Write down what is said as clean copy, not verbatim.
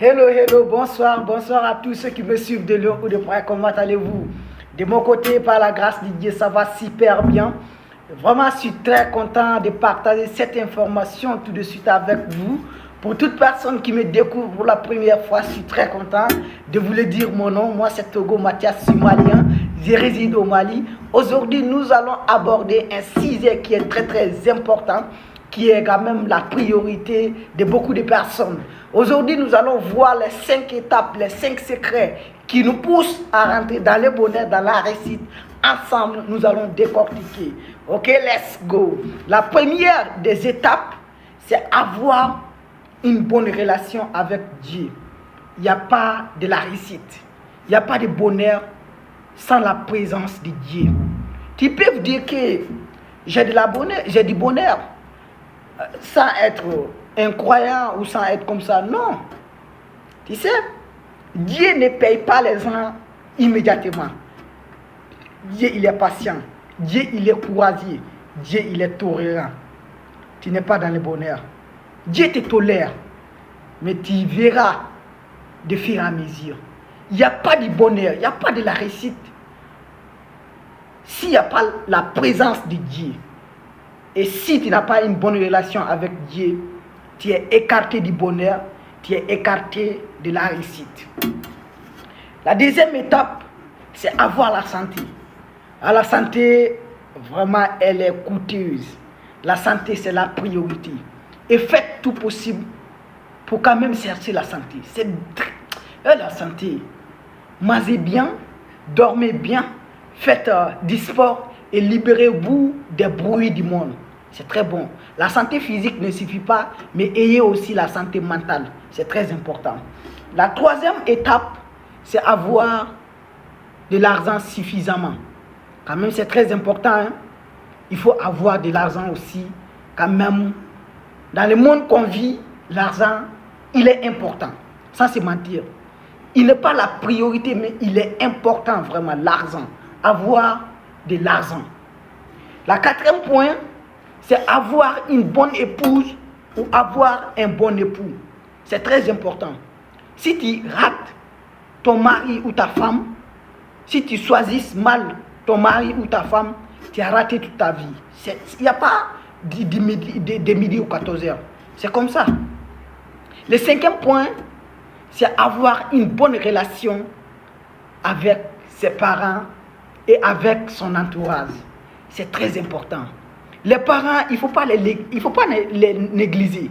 Hello, hello, bonsoir, bonsoir à tous ceux qui me suivent de loin ou de près. Comment allez-vous? De mon côté, par la grâce de Dieu, ça va super bien. Vraiment, je suis très content de partager cette information tout de suite avec vous. Pour toute personne qui me découvre pour la première fois, je suis très content de vous le dire mon nom. Moi, c'est Togo Mathias, je suis malien. Je réside au Mali. Aujourd'hui, nous allons aborder un sujet qui est très très important, qui est quand même la priorité de beaucoup de personnes. Aujourd'hui, nous allons voir les 5 étapes, les 5 secrets qui nous poussent à rentrer dans le bonheur, dans la réussite. Ensemble, nous allons décortiquer. Ok, let's go. La première des étapes, c'est avoir une bonne relation avec Dieu. Il n'y a pas de la réussite, il n'y a pas de bonheur sans la présence de Dieu. Tu peux dire que j'ai du bonheur sans être incroyant ou sans être comme ça. Non. Tu sais, Dieu ne paye pas les gens immédiatement. Dieu, il est patient. Dieu, il est courageux. Dieu, il est tolérant. Tu n'es pas dans le bonheur. Dieu te tolère, mais tu verras de fur et à mesure. Il n'y a pas de bonheur, il n'y a pas de la réussite s'il n'y a pas la présence de Dieu. Et si tu n'as pas une bonne relation avec Dieu, tu es écarté du bonheur, tu es écarté de la réussite. La deuxième étape, c'est avoir la santé. La santé, vraiment, elle est coûteuse. La santé, c'est la priorité. Et faites tout possible pour quand même chercher la santé. C'est la santé. Mangez bien, dormez bien, faites du sport et libérez-vous des bruits du monde. C'est très bon. La santé physique ne suffit pas, mais ayez aussi la santé mentale. C'est très important. La troisième étape, c'est avoir de l'argent suffisamment. Quand même, c'est très important. Hein? Il faut avoir de l'argent aussi. Quand même, dans le monde qu'on vit, l'argent, il est important. Sans se mentir. Il n'est pas la priorité, mais il est important vraiment, l'argent. Avoir de l'argent. La quatrième point, c'est avoir une bonne épouse ou avoir un bon époux. C'est très important. Si tu rates ton mari ou ta femme, si tu choisis mal ton mari ou ta femme, tu as raté toute ta vie. Il n'y a pas de midi ou 14 heures. C'est comme ça. Le cinquième point, c'est avoir une bonne relation avec ses parents et avec son entourage. C'est très important. Les parents, il ne faut pas les négliger.